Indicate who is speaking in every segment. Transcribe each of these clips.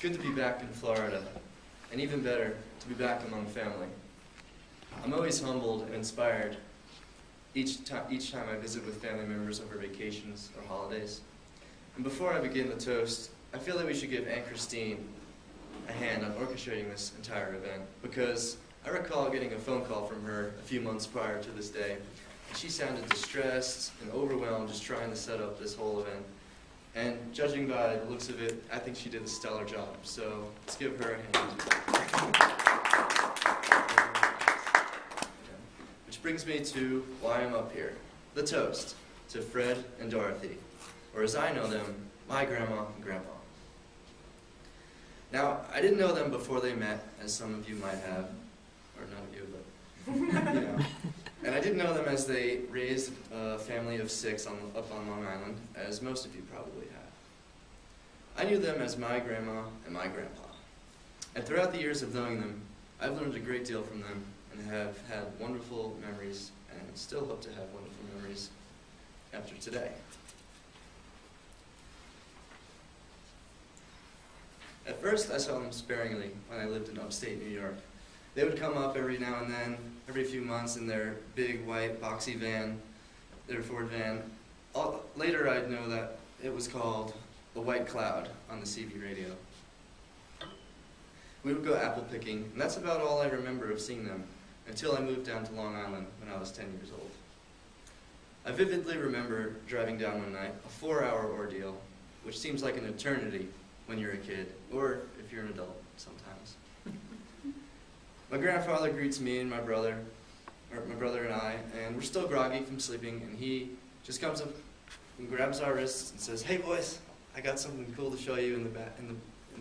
Speaker 1: good to be back in Florida, and even better, to be back among family. I'm always humbled and inspired each time I visit with family members over vacations or holidays. And before I begin the toast, I feel that we should give Aunt Christine a hand on orchestrating this entire event, because I recall getting a phone call from her a few months prior to this day, and she sounded distressed and overwhelmed just trying to set up this whole event. And judging by the looks of it, I think she did a stellar job, so let's give her a hand. Which brings me to why I'm up here, the toast to Fred and Dorothy, or as I know them, my grandma and grandpa. Now, I didn't know them before they met, as some of you might have, or not you, but, you know. And I didn't know them as they raised a family of 6 up on Long Island, as most of you probably have. I knew them as my grandma and my grandpa. And throughout the years of knowing them, I've learned a great deal from them and have had wonderful memories, and still hope to have wonderful memories after today. At first, I saw them sparingly when I lived in upstate New York. They would come up every now and then, every few months in their big white boxy van, their Ford van. Later I'd know that it was called the White Cloud on the CB radio. We would go apple picking, and that's about all I remember of seeing them, until I moved down to Long Island when I was 10 years old. I vividly remember driving down one night, a 4-hour ordeal, which seems like an eternity when you're a kid, or if you're an adult sometimes. My grandfather greets me and my brother and I, and we're still groggy from sleeping, and he just comes up and grabs our wrists and says, "Hey boys, I got something cool to show you in the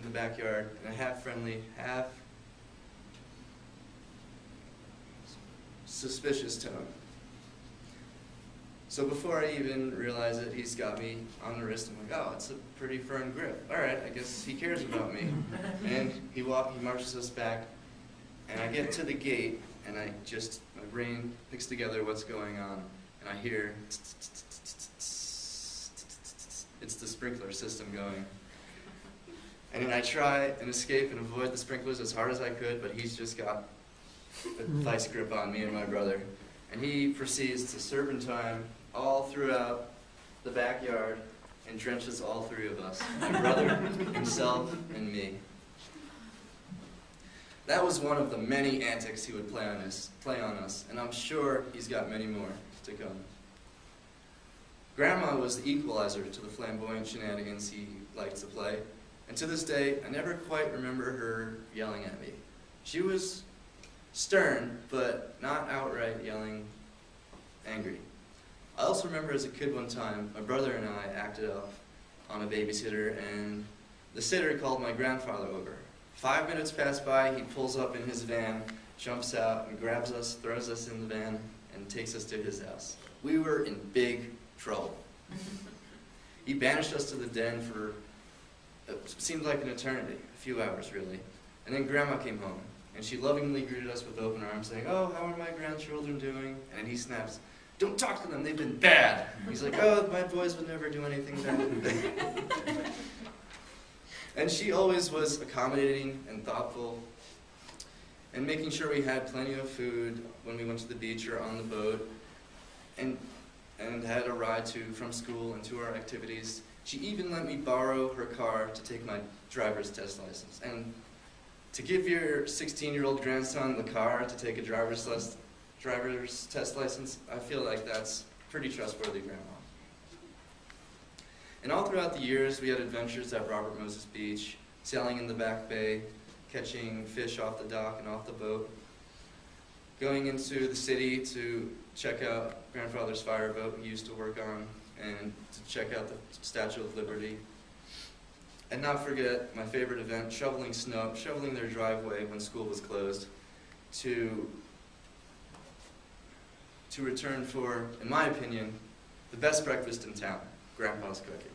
Speaker 1: backyard," in a half friendly, half suspicious tone. So before I even realize it, he's got me on the wrist. I'm like, oh, it's a pretty firm grip. All right, I guess he cares about me. And he marches us back, and I get to the gate, and my brain picks together what's going on, and I hear, it's the sprinkler system going. And then I try and escape and avoid the sprinklers as hard as I could, but he's just got a vice grip on me and my brother. And he proceeds to serpentine all throughout the backyard and drenches all 3 of us, my brother, himself, and me. That was one of the many antics he would play on us, and I'm sure he's got many more to come. Grandma was the equalizer to the flamboyant shenanigans he liked to play, and to this day, I never quite remember her yelling at me. She was stern, but not outright yelling angry. I also remember as a kid one time, my brother and I acted up on a babysitter, and the sitter called my grandfather over. 5 minutes pass by, he pulls up in his van, jumps out, and grabs us, throws us in the van, and takes us to his house. We were in big trouble. He banished us to the den for, it seemed like an eternity, a few hours really. And then Grandma came home, and she lovingly greeted us with open arms, saying, "Oh, how are my grandchildren doing?" And he snaps, "Don't talk to them, they've been bad." He's like, "Oh, my boys would never do anything bad." And she always was accommodating and thoughtful, and making sure we had plenty of food when we went to the beach or on the boat, and had a ride from school and to our activities. She even let me borrow her car to take my driver's test license. And to give your 16-year-old grandson the car to take a driver's test license, I feel like that's pretty trustworthy, Grandma. And all throughout the years, we had adventures at Robert Moses Beach, sailing in the Back Bay, catching fish off the dock and off the boat, going into the city to check out Grandfather's fireboat he used to work on, and to check out the Statue of Liberty. And not forget my favorite event, shoveling snow, shoveling their driveway when school was closed, to return for, in my opinion, the best breakfast in town, Grandpa's cooking.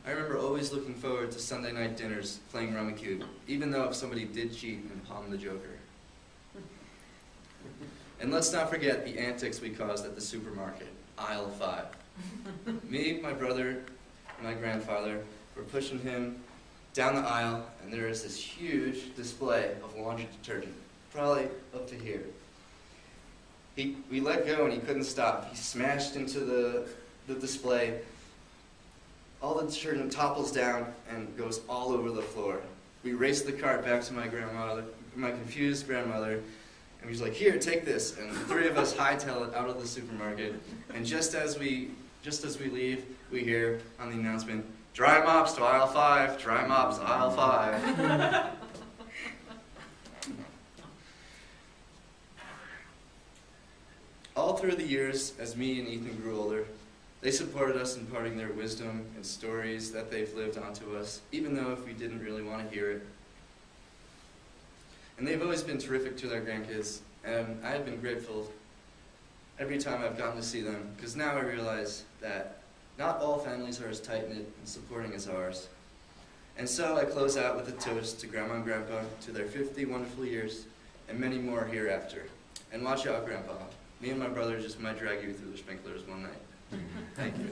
Speaker 1: I remember always looking forward to Sunday night dinners playing Rummy Cube, even though if somebody did cheat and palm the Joker. And let's not forget the antics we caused at the supermarket, aisle 5. Me, my brother, and my grandfather were pushing him down the aisle, and there is this huge display of laundry detergent, probably up to here. We let go and he couldn't stop. He smashed into the display. All the detergent topples down and goes all over the floor. We raced the cart back to my grandmother, my confused grandmother, and he's like, "Here, take this." And the three of us hightail it out of the supermarket. And just as we leave, we hear on the announcement, "Dry mops to aisle 5, dry mops to aisle 5. All through the years, as me and Ethan grew older, they supported us imparting their wisdom and stories that they've lived onto us, even though if we didn't really want to hear it. And they've always been terrific to their grandkids, and I've been grateful every time I've gotten to see them, because now I realize that not all families are as tight-knit and supporting as ours. And so I close out with a toast to Grandma and Grandpa, to their 50 wonderful years, and many more hereafter. And watch out, Grandpa. Me and my brother just might drag you through the sprinklers one night. Thank you.